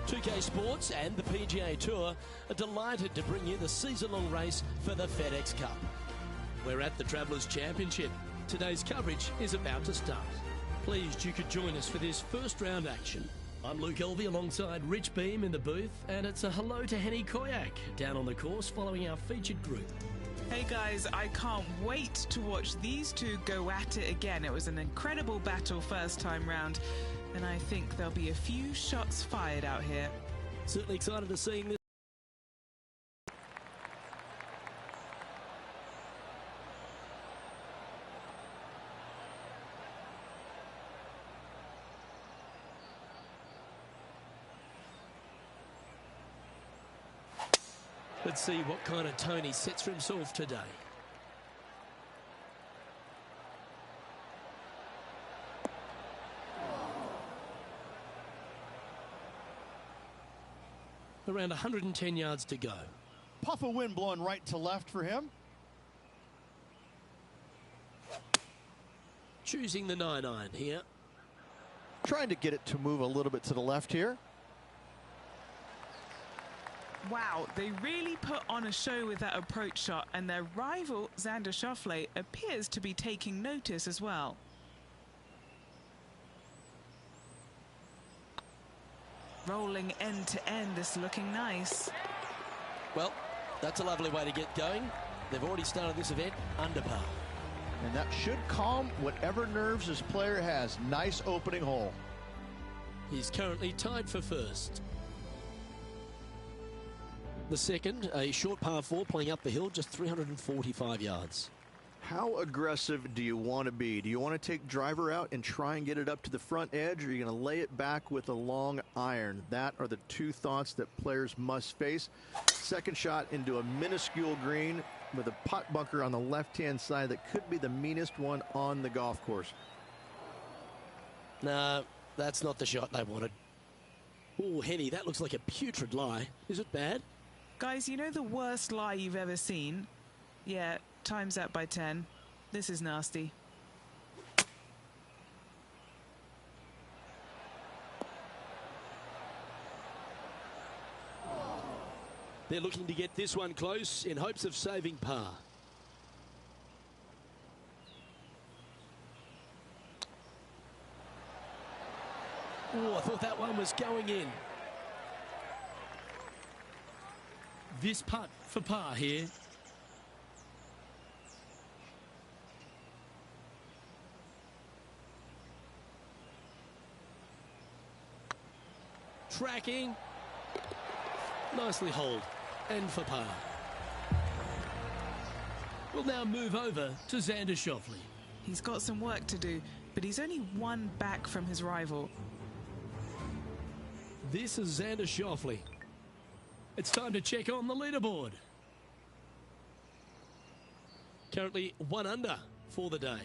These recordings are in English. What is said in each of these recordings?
2K Sports and the PGA Tour are delighted to bring you the season-long race for the FedEx Cup. We're at the Travellers Championship. Today's coverage is about to start. Pleased you could join us for this first round action. I'm Luke Elvey alongside Rich Beam in the booth, and it's a hello to Henny Koyak down on the course following our featured group. Hey guys, I can't wait to watch these two go at it again. It was an incredible battle first time round, and I think there'll be a few shots fired out here. Certainly excited to see this. Let's see what kind of tone he sets for himself today. Around 110 yards to go. Puff of wind blowing right to left for him. Choosing the 9-iron here. Trying to get it to move a little bit to the left here. Wow, they really put on a show with that approach shot, and their rival, Xander Schauffele, appears to be taking notice as well. Rolling end to end, this looking nice. Well, that's a lovely way to get going. They've already started this event under par. And that should calm whatever nerves this player has. Nice opening hole. He's currently tied for first. The second, a short par 4 playing up the hill, just 345 yards. How aggressive do you want to be? Do you want to take driver out and try and get it up to the front edge, or are you going to lay it back with a long iron? That are the two thoughts that players must face. Second shot into a minuscule green with a putt bunker on the left-hand side that could be the meanest one on the golf course. No, that's not the shot they wanted. Oh, Henny, that looks like a putrid lie. Is it bad? Guys, you know the worst lie you've ever seen? Yeah, times that by 10. This is nasty. They're looking to get this one close in hopes of saving par. Oh, I thought that one was going in. This putt for par here. Tracking. Nicely holed. And for par. We'll now move over to Xander Schauffele. He's got some work to do, but he's only one back from his rival. This is Xander Schauffele. It's time to check on the leaderboard. Currently 1 under for the day.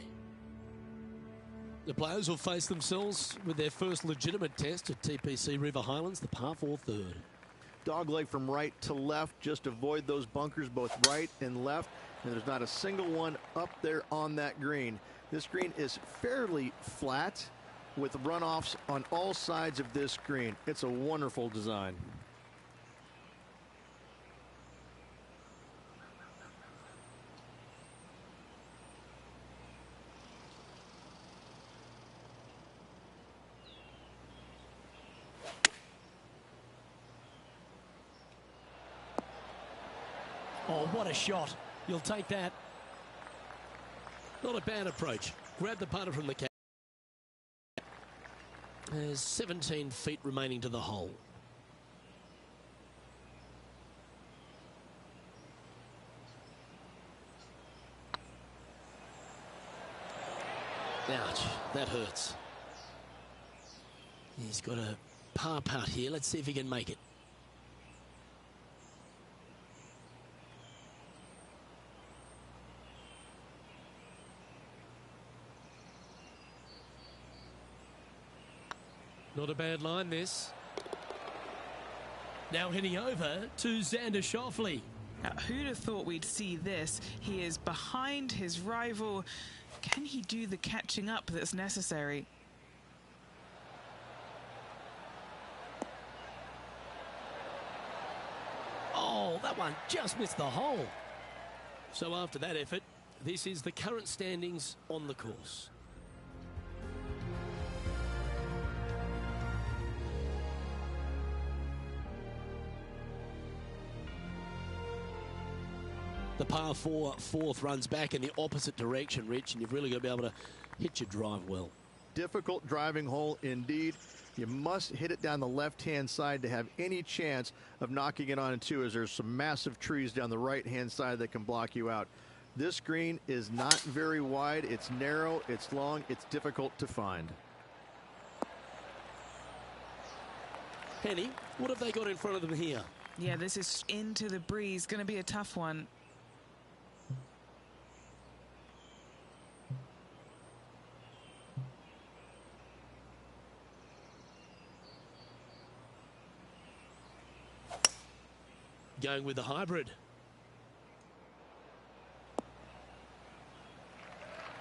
The players will face themselves with their first legitimate test at TPC River Highlands, the par 4 third. Dogleg from right to left. Just avoid those bunkers both right and left. And there's not a single one up there on that green. This green is fairly flat with runoffs on all sides of this green. It's a wonderful design. Oh, what a shot. You'll take that. Not a bad approach. Grab the putter from the cap. There's 17 feet remaining to the hole. Ouch, that hurts. He's got a par putt here. Let's see if he can make it. Not a bad line, this. Now heading over to Xander Schauffele. Now, who'd have thought we'd see this? He is behind his rival. Can he do the catching up that's necessary? that one just missed the hole. So after that effort, this is the current standings on the course. The par 4 fourth runs back in the opposite direction, Rich, and you've really got to be able to hit your drive well. Difficult driving hole indeed. You must hit it down the left-hand side to have any chance of knocking it on in two, as there's some massive trees down the right-hand side that can block you out. This green is not very wide. It's narrow, it's long, it's difficult to find. Henny, what have they got in front of them here? Yeah, this is into the breeze. Going to be a tough one. Going with the hybrid.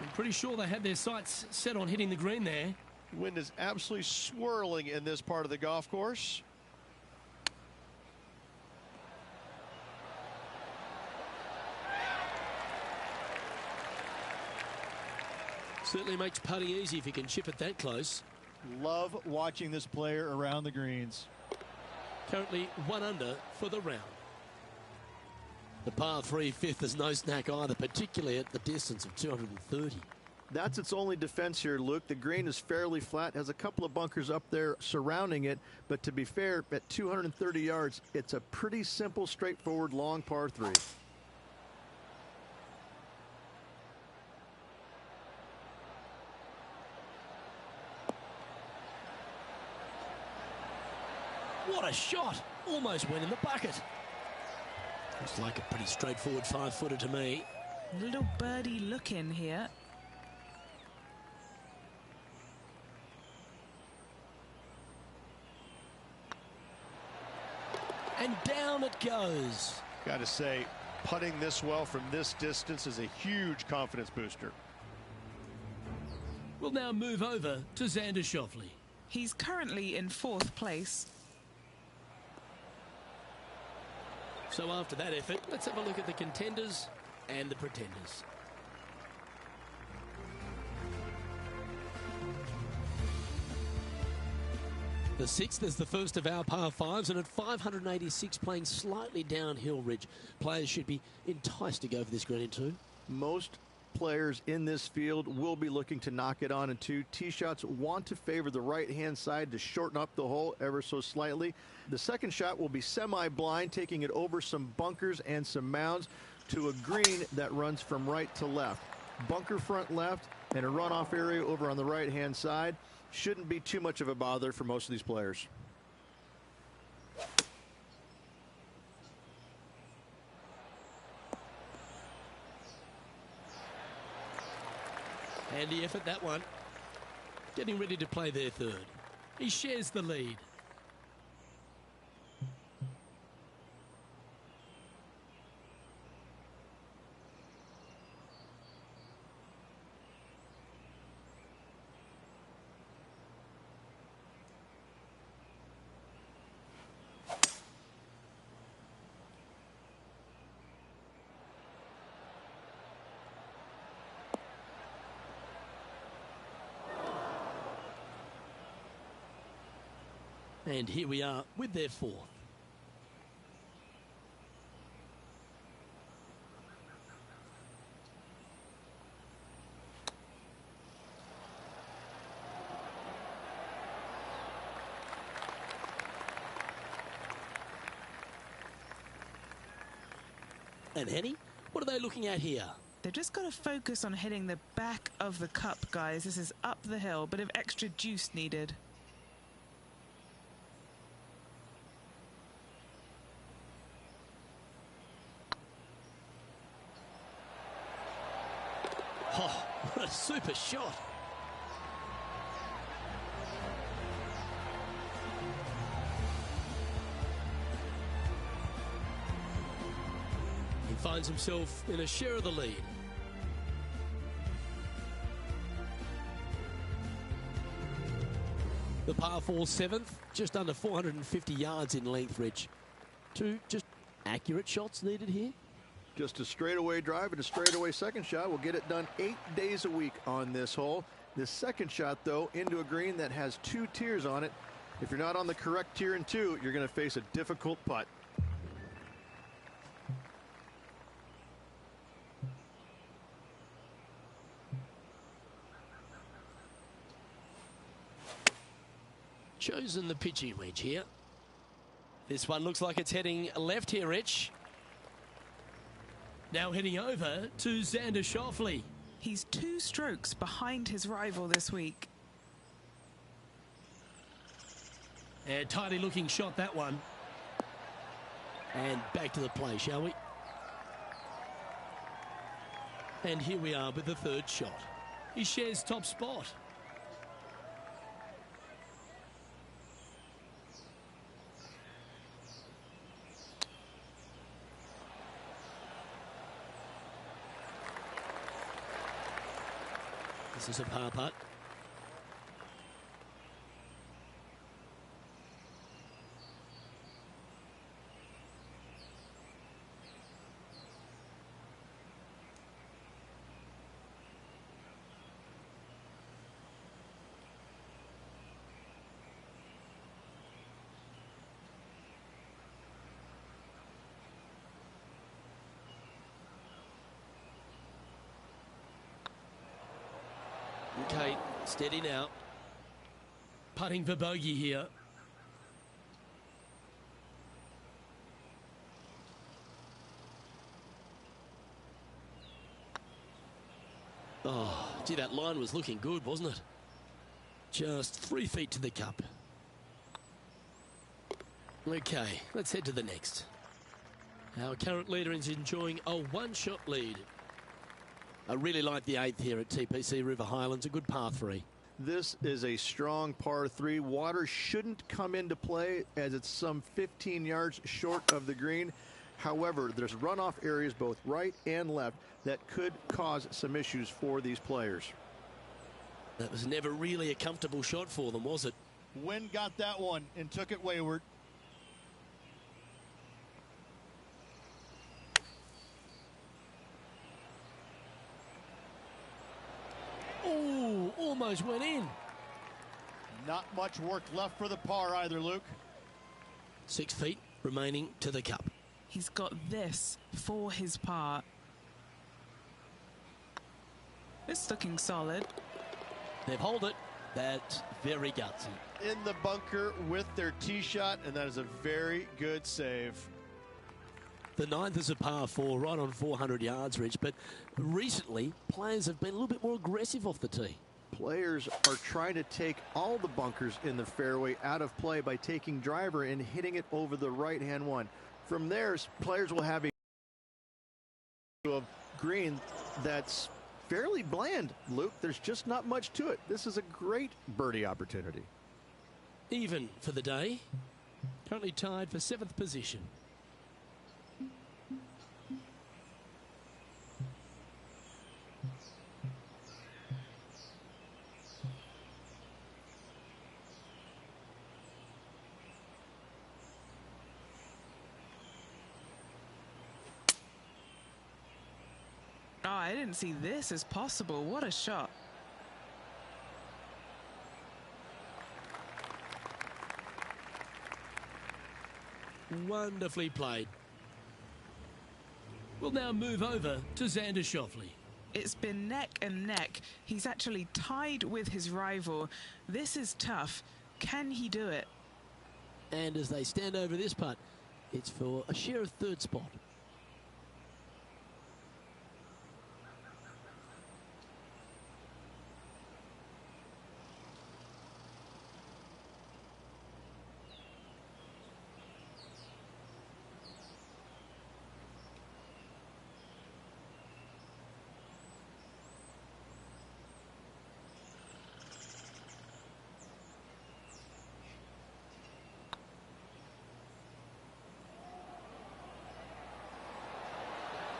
I'm pretty sure they had their sights set on hitting the green there. Wind is absolutely swirling in this part of the golf course. Certainly makes putting easy if you can chip it that close. Love watching this player around the greens. Currently 1 under for the round. The par 3 fifth is no snack either, particularly at the distance of 230. That's its only defense here, Luke. The green is fairly flat, has a couple of bunkers up there surrounding it, but to be fair, at 230 yards, it's a pretty simple, straightforward, long par 3. What a shot! Almost went in the bucket. Looks like a pretty straightforward 5-footer to me. Little birdie look in here. And down it goes. Got to say, putting this well from this distance is a huge confidence booster. We'll now move over to Xander Schauffele. He's currently in 4th place. So after that effort, let's have a look at the contenders and the pretenders. The 6th is the first of our par 5s, and at 586 playing slightly downhill, Ridge, players should be enticed to go for this green in 2. Most players in this field will be looking to knock it on in 2. Tee shots want to favor the right-hand side to shorten up the hole ever so slightly. The second shot will be semi-blind, taking it over some bunkers and some mounds to a green that runs from right to left. Bunker front left and a runoff area over on the right-hand side. Shouldn't be too much of a bother for most of these players. Handy effort, that one. Getting ready to play their 3rd. He shares the lead. And here we are with their 4th. And Henny, what are they looking at here? They've just got to focus on hitting the back of the cup, guys. This is up the hill, bit of extra juice needed. Oh, what a super shot. He finds himself in a share of the lead. The par 4 7th, just under 450 yards in length, Rich. 2 just Accurate shots needed here. Just a straightaway drive and a straightaway second shot will get it done 8 days a week on this hole. This second shot, though, into a green that has 2 tiers on it. If you're not on the correct tier in 2, you're going to face a difficult putt. Chosen the pitching wedge here. This one looks like it's heading left here, Rich. Now heading over to Xander Schauffele. He's 2 strokes behind his rival this week. A tidy looking shot, that one. And back to the play, shall we? And here we are with the 3rd shot. He shares top spot. This is a par putt. Okay, steady now. Putting for bogey here. Oh, gee, that line was looking good, wasn't it? Just 3 feet to the cup. Okay, let's head to the next. Our current leader is enjoying a 1-shot lead. I really like the 8th here at TPC River Highlands, a good par 3. This is a strong par 3. Water shouldn't come into play as it's some 15 yards short of the green. However, there's runoff areas both right and left that could cause some issues for these players. That was never really a comfortable shot for them, was it? Wind got that one and took it wayward. Oh, almost went in. Not much work left for the par either, Luke. 6 feet remaining to the cup. He's got this for his par. It's looking solid. They've holed it. That's very gutsy. In the bunker with their tee shot, and that is a very good save. The 9th is a par 4, right on 400 yards, Rich, but recently players have been a little bit more aggressive off the tee. Players are trying to take all the bunkers in the fairway out of play by taking driver and hitting it over the right-hand one. From there, players will have a green that's fairly bland, Luke. There's just not much to it. This is a great birdie opportunity. Even for the day. Currently tied for 7th position. Oh, I didn't see this as possible. What a shot. Wonderfully played. We'll now move over to Xander Schauffele. It's been neck and neck. He's actually tied with his rival. This is tough. Can he do it? And as they stand over this putt, it's for a share of 3rd spot.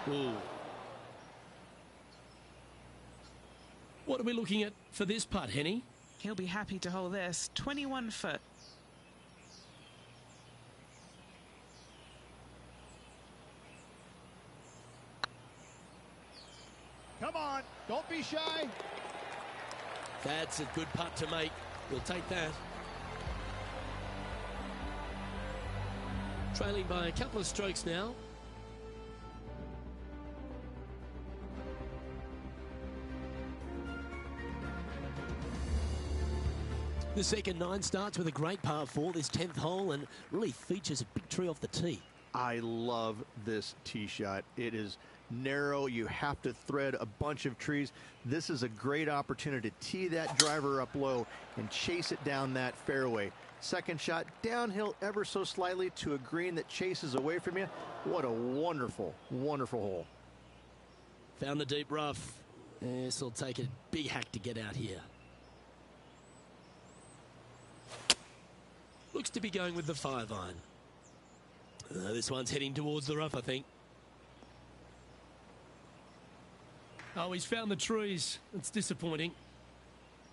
Ooh. What are we looking at for this putt, Henny? He'll be happy to hold this. 21 foot. Come on, don't be shy. That's a good putt to make. We'll take that. Trailing by a couple of strokes now. The second 9 starts with a great par 4, this 10th hole, and really features a big tree off the tee. I love this tee shot. It is narrow. You have to thread a bunch of trees. This is a great opportunity to tee that driver up low and chase it down that fairway. Second shot, downhill ever so slightly to a green that chases away from you. What a wonderful, wonderful hole. Found the deep rough. This will take a big hack to get out here. Looks to be going with the 5-iron. This one's heading towards the rough, I think. Oh, he's found the trees. It's disappointing.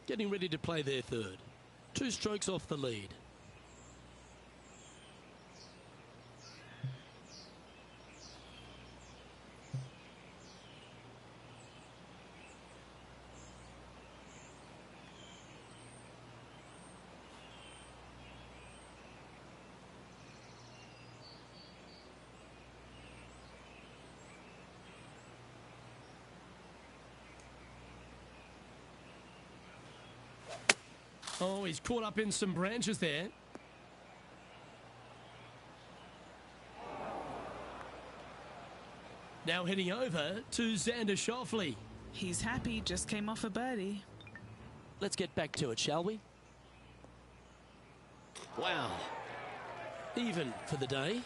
Getting ready to play their third. 2 strokes off the lead. Oh, he's caught up in some branches there. Now heading over to Xander Schauffele. He's happy, just came off a birdie. Let's get back to it, shall we? Wow. Even for the day,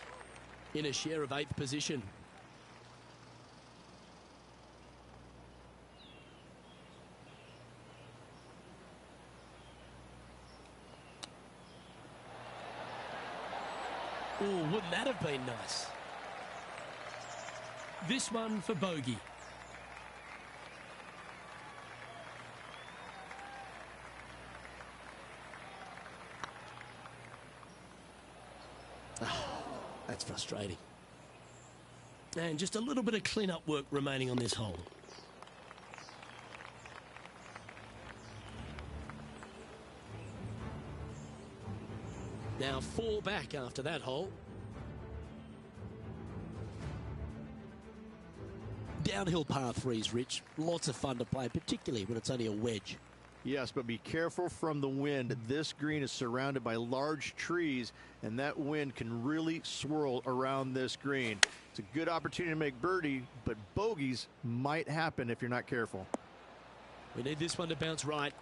in a share of 8th position. Oh, wouldn't that have been nice? This one for bogey. That's frustrating. And just a little bit of clean-up work remaining on this hole. Now 4 back after that hole. Downhill par 3s, Rich. Lots of fun to play, particularly when it's only a wedge. Yes, but be careful from the wind. This green is surrounded by large trees, and that wind can really swirl around this green. It's a good opportunity to make birdie, but bogeys might happen if you're not careful. We need this one to bounce right.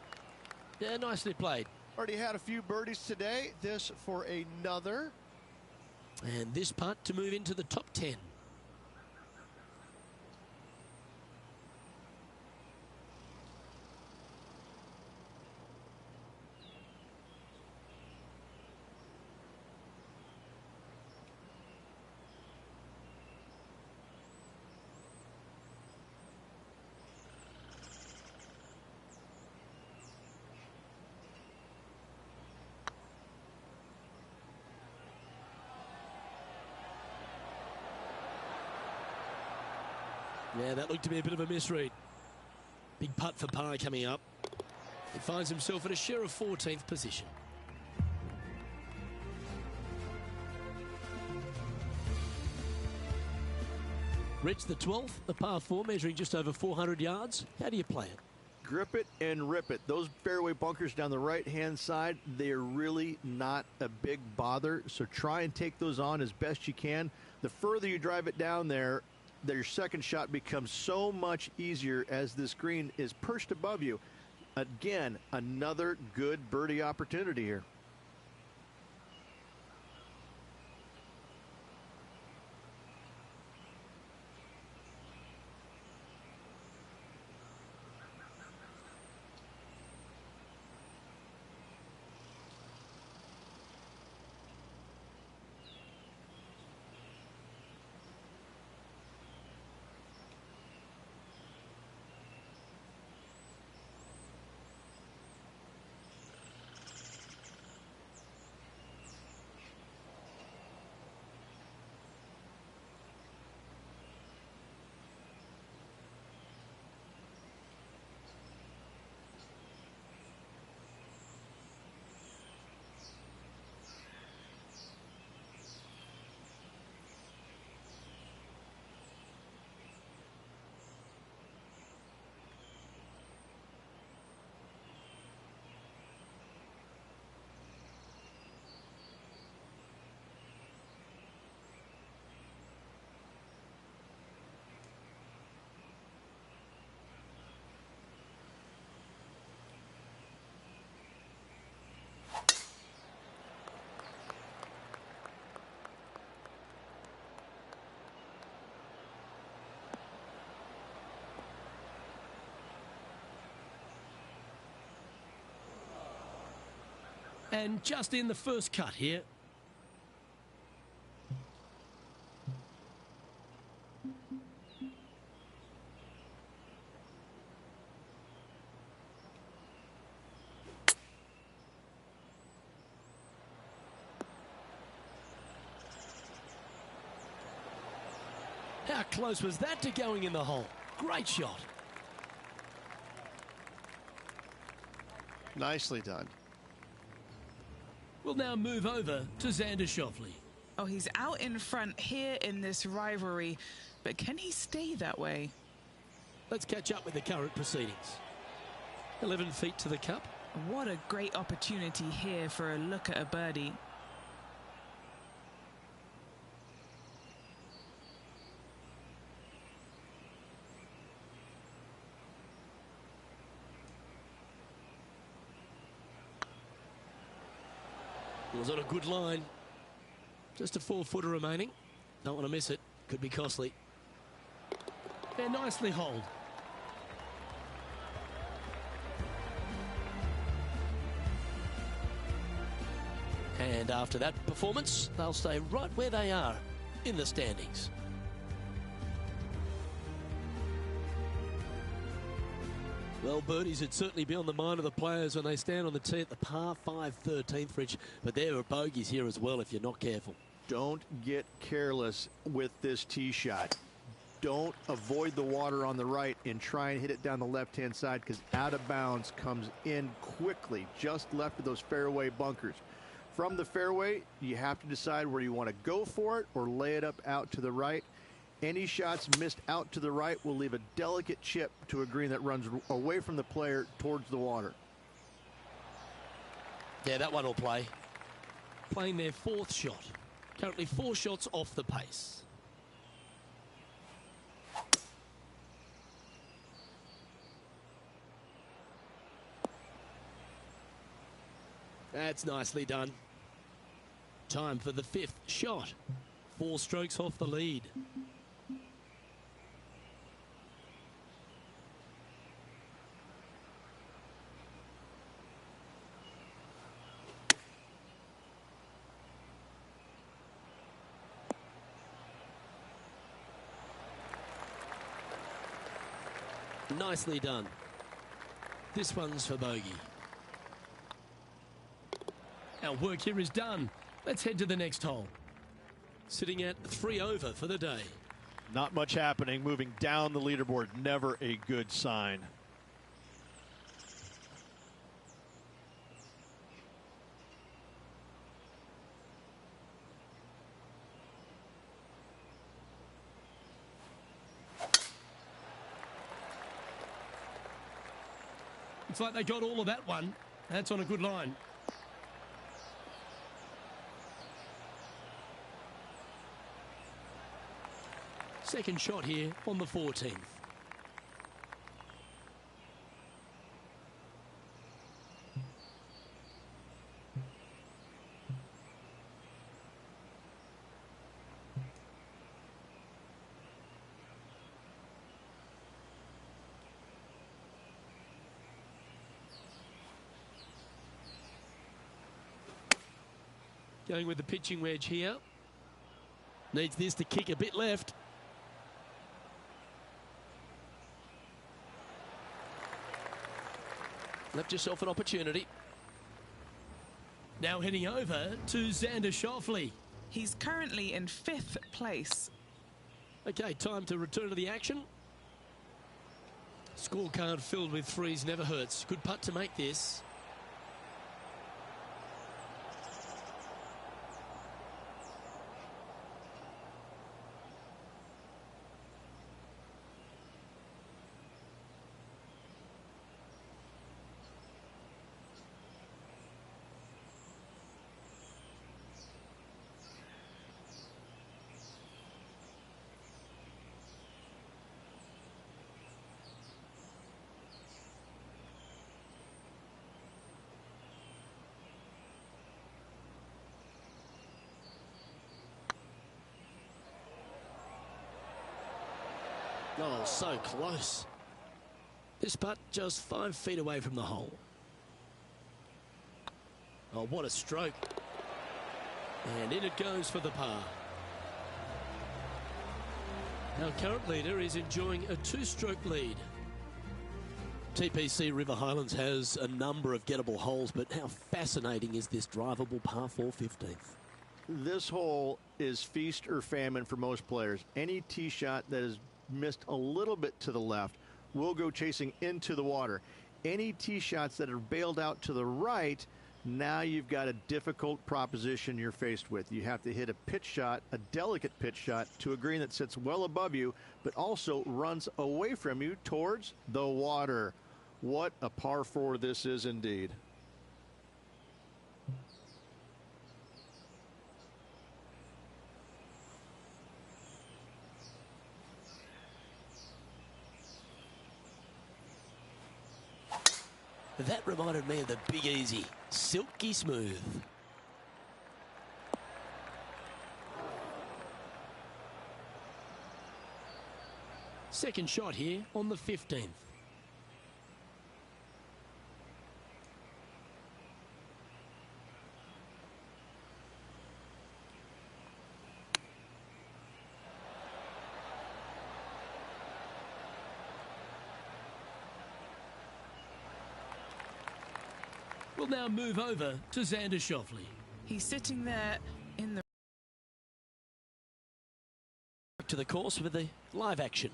Yeah, nicely played. Already had a few birdies today. This for another. And this putt to move into the top 10. Yeah, that looked to be a bit of a misread. Big putt for par coming up. He finds himself in a share of 14th position. Rich, the 12th, a par 4 measuring just over 400 yards. How do you play it? Grip it and rip it. Those fairway bunkers down the right-hand side, they are really not a big bother, so try and take those on as best you can. The further you drive it down there, your second shot becomes so much easier as this green is perched above you. Again, another good birdie opportunity here. And just in the first cut here. How close was that to going in the hole? Great shot. Nicely done. We'll now move over to Xander Schauffele. Oh, he's out in front here in this rivalry, but can he stay that way? Let's catch up with the current proceedings. 11 feet to the cup. What a great opportunity here for a look at a birdie. Was on a good line. Just a 4-footer remaining. Don't want to miss it. Could be costly. They're nicely holed. And after that performance, they'll stay right where they are in the standings. Well, birdies would certainly be on the mind of the players when they stand on the tee at the par 5 13th, Rich. But there are bogeys here as well if you're not careful. Don't get careless with this tee shot. Don't avoid the water on the right and try and hit it down the left-hand side, because out of bounds comes in quickly, just left of those fairway bunkers. From the fairway, you have to decide where you want to go for it or lay it up out to the right. Any shots missed out to the right will leave a delicate chip to a green that runs away from the player towards the water. Yeah, that one will play. Playing their 4th shot. Currently 4 shots off the pace. That's nicely done. Time for the 5th shot. 4 strokes off the lead. Nicely done. This one's for bogey. Our work here is done. Let's head to the next hole. Sitting at 3 over for the day. Not much happening. Moving down the leaderboard, never a good sign. It's like they got all of that one. That's on a good line. Second shot here on the 14th. Going with the pitching wedge here. Needs this to kick a bit left. Left yourself an opportunity. Now heading over to Xander Schauffele. He's currently in 5th place. Okay, time to return to the action. Scorecard filled with threes never hurts. Good putt to make this. Oh, so close. This putt just 5 feet away from the hole. Oh, what a stroke. And in it goes for the par. Our current leader is enjoying a 2-stroke lead. TPC River Highlands has a number of gettable holes, but how fascinating is this drivable par 4 15th? This hole is feast or famine for most players. Any tee shot that is missed a little bit to the left will go chasing into the water. Any tee shots that are bailed out to the right, now you've got a difficult proposition you're faced with. You have to hit a pitch shot, a delicate pitch shot, to a green that sits well above you, but also runs away from you towards the water. What a par 4 this is indeed. That reminded me of the Big Easy. Silky smooth. Second shot here on the 15th. We'll now move over to Xander Schauffele. He's sitting there in the... To the course for the live action.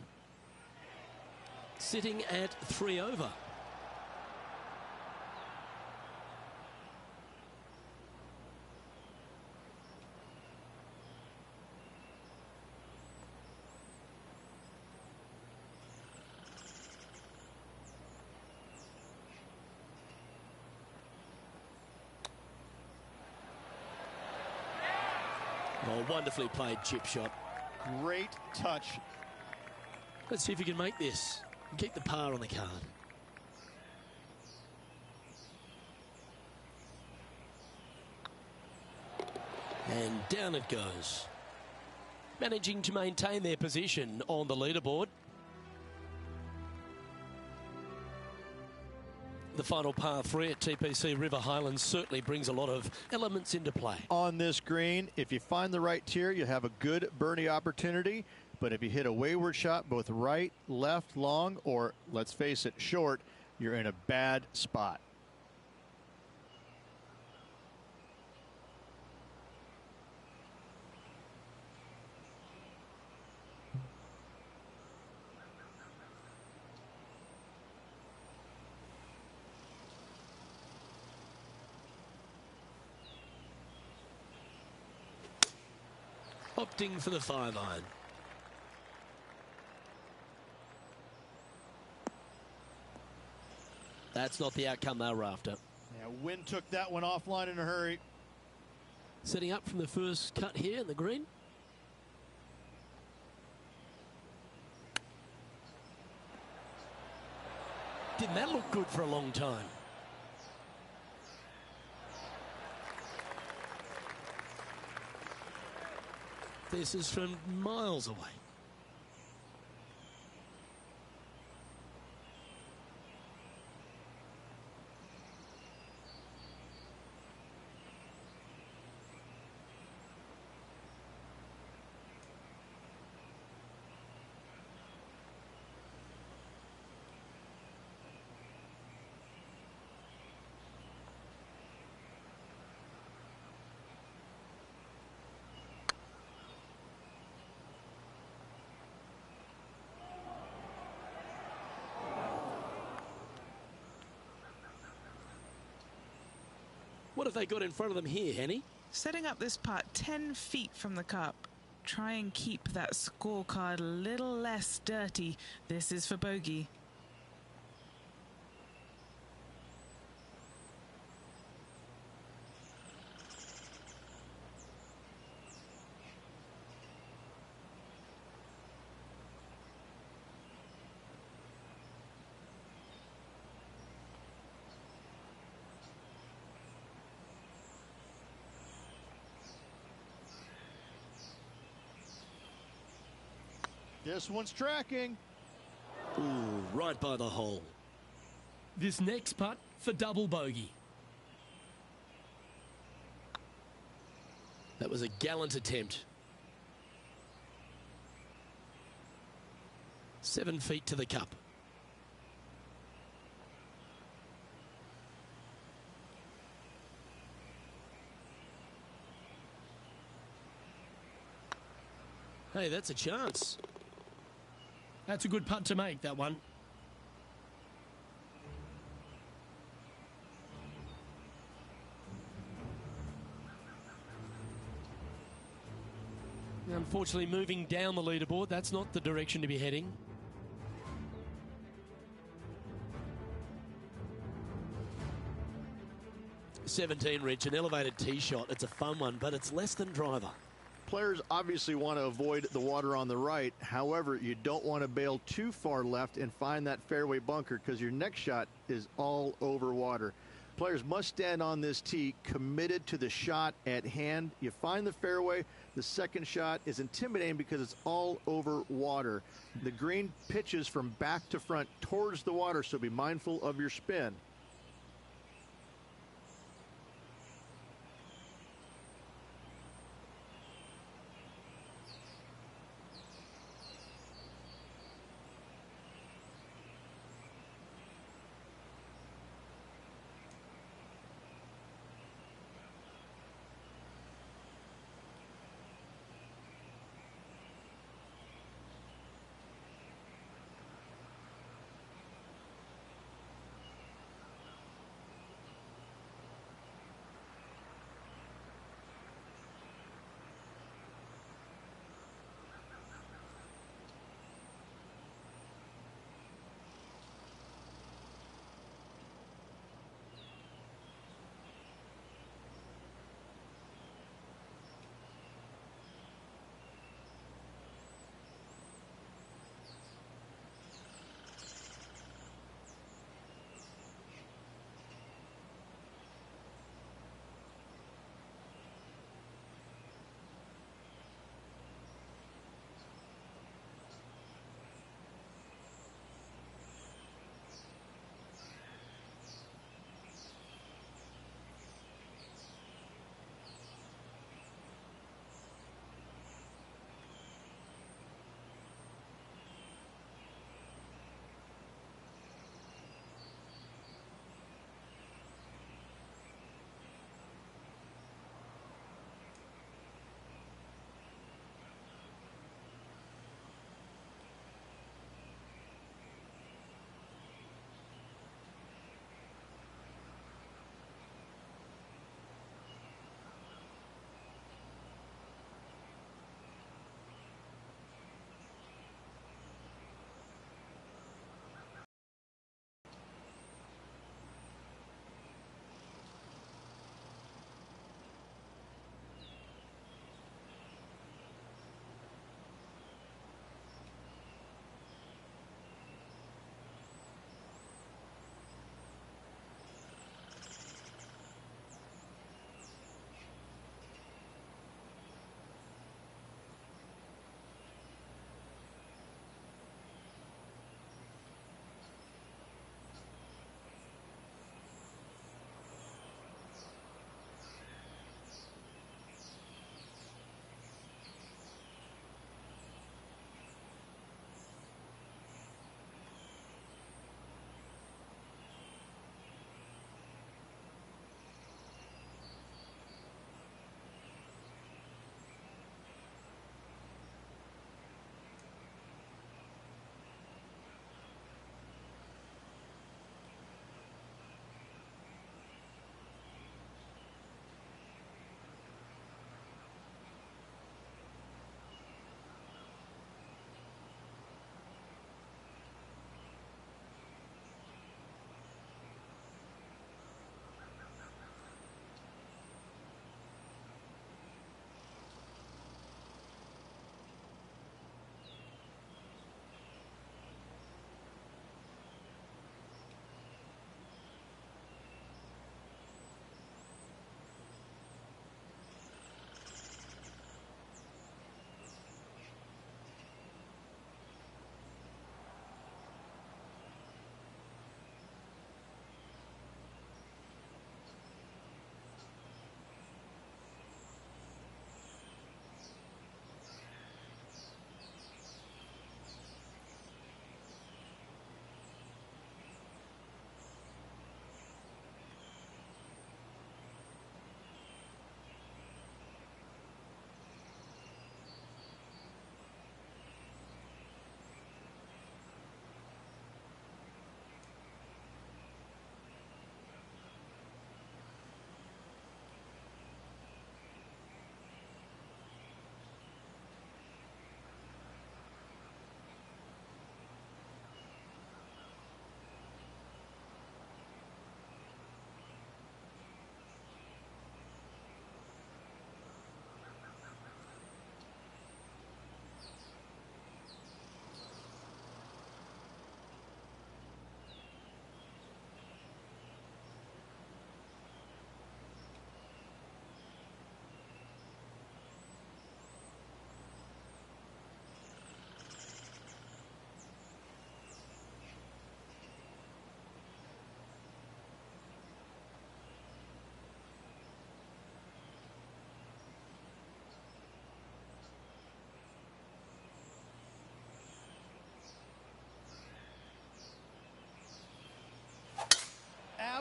Sitting at 3 over. Oh, wonderfully played chip shot. Great touch. Let's see if you can make this and keep the par on the card. And down it goes. Managing to maintain their position on the leaderboard. The final par 3 at TPC River Highlands certainly brings a lot of elements into play. On this green, if you find the right tier, you have a good birdie opportunity. But if you hit a wayward shot, both right, left, long, or let's face it, short, you're in a bad spot. Opting for the 5-iron. That's not the outcome they were after. Yeah, wind took that one offline in a hurry. Setting up from the first cut here in the green. Didn't that look good for a long time? This is from miles away. What have they got in front of them here, Henny? Setting up this putt 10 feet from the cup. Try and keep that scorecard a little less dirty. This is for bogey. This one's tracking. Ooh, right by the hole. This next putt for double bogey. That was a gallant attempt. 7 feet to the cup. Hey, that's a chance. That's a good putt to make, that one. Unfortunately, moving down the leaderboard, that's not the direction to be heading. .17, Rich, an elevated tee shot. It's a fun one, but it's less than driver. Players obviously want to avoid the water on the right. However, you don't want to bail too far left and find that fairway bunker because your next shot is all over water. Players must stand on this tee committed to the shot at hand. You find the fairway. The second shot is intimidating because it's all over water. The green pitches from back to front towards the water, so be mindful of your spin.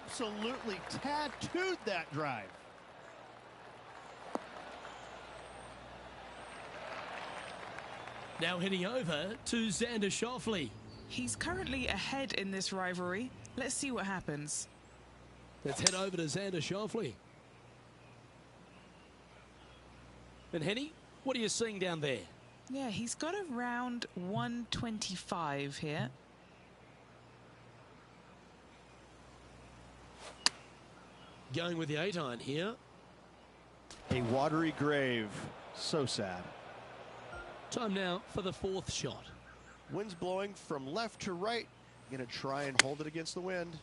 absolutely tattooed that drive. Now heading over to Xander Schauffele. He's currently ahead in this rivalry. Let's see what happens. Let's head over to Xander Schauffele. And Henny, what are you seeing down there? Yeah, he's got around 125 here. Going with the 8-iron here. A watery grave. So sad. Time now for the 4th shot. Wind's blowing from left to right. Going to try and hold it against the wind.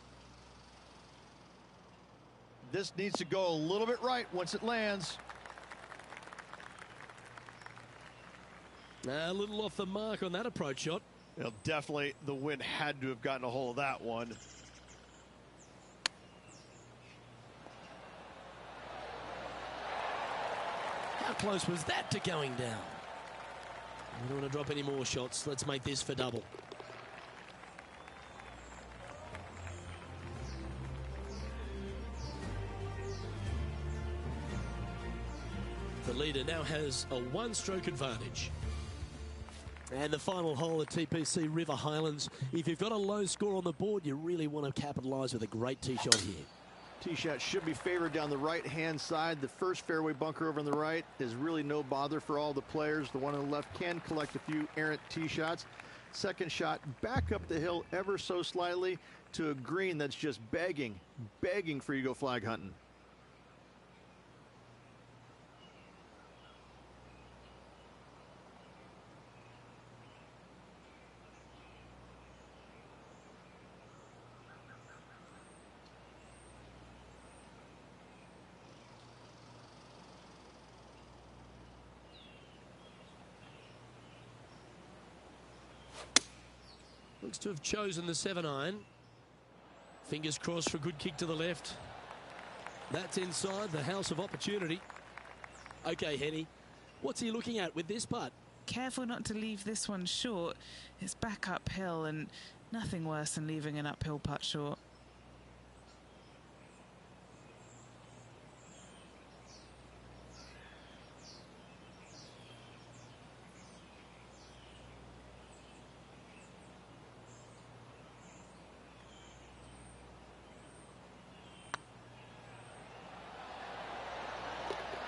This needs to go a little bit right once it lands. A little off the mark on that approach shot. You know, definitely the wind had to have gotten a hold of that one. How close was that to going down? We don't want to drop any more shots. Let's make this for double. The leader now has a 1-stroke advantage. And the final hole at TPC River Highlands. If you've got a low score on the board, you really want to capitalise with a great tee shot here. Tee shot should be favored down the right-hand side. The first fairway bunker over on the right is really no bother for all the players. The one on the left can collect a few errant tee shots. Second shot back up the hill ever so slightly to a green that's just begging for you to go flag hunting. Looks to have chosen the 7-iron. Fingers crossed for a good kick to the left. That's inside the house of opportunity. Okay, Henny, what's he looking at with this putt? Careful not to leave this one short. It's back uphill and nothing worse than leaving an uphill putt short.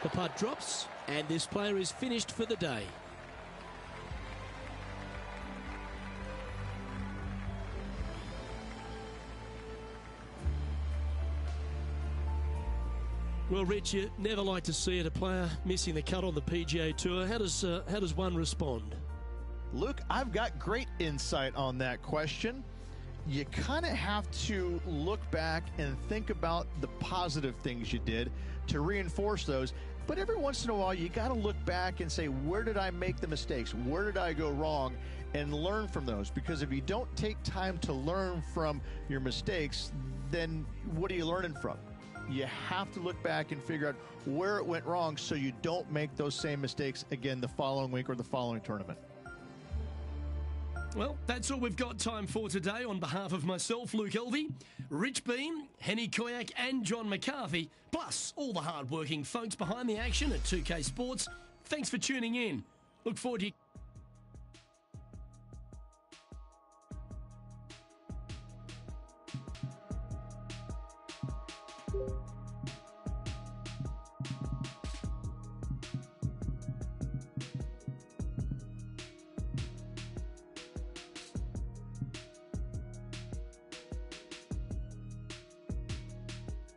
The putt drops, and this player is finished for the day. Well, Rich, you never like to see it, a player missing the cut on the PGA Tour. How does one respond? Luke, I've got great insight on that question. You kind of have to look back and think about the positive things you did to reinforce those. But every once in a while, you got to look back and say, where did I make the mistakes? Where did I go wrong? And learn from those. Because if you don't take time to learn from your mistakes, then what are you learning from? You have to look back and figure out where it went wrong so you don't make those same mistakes again the following week or the following tournament. Well, that's all we've got time for today. On behalf of myself, Luke Elvey, Rich Beam, Henny Koyak and John McCarthy, plus all the hard-working folks behind the action at 2K Sports, thanks for tuning in. Look forward to you.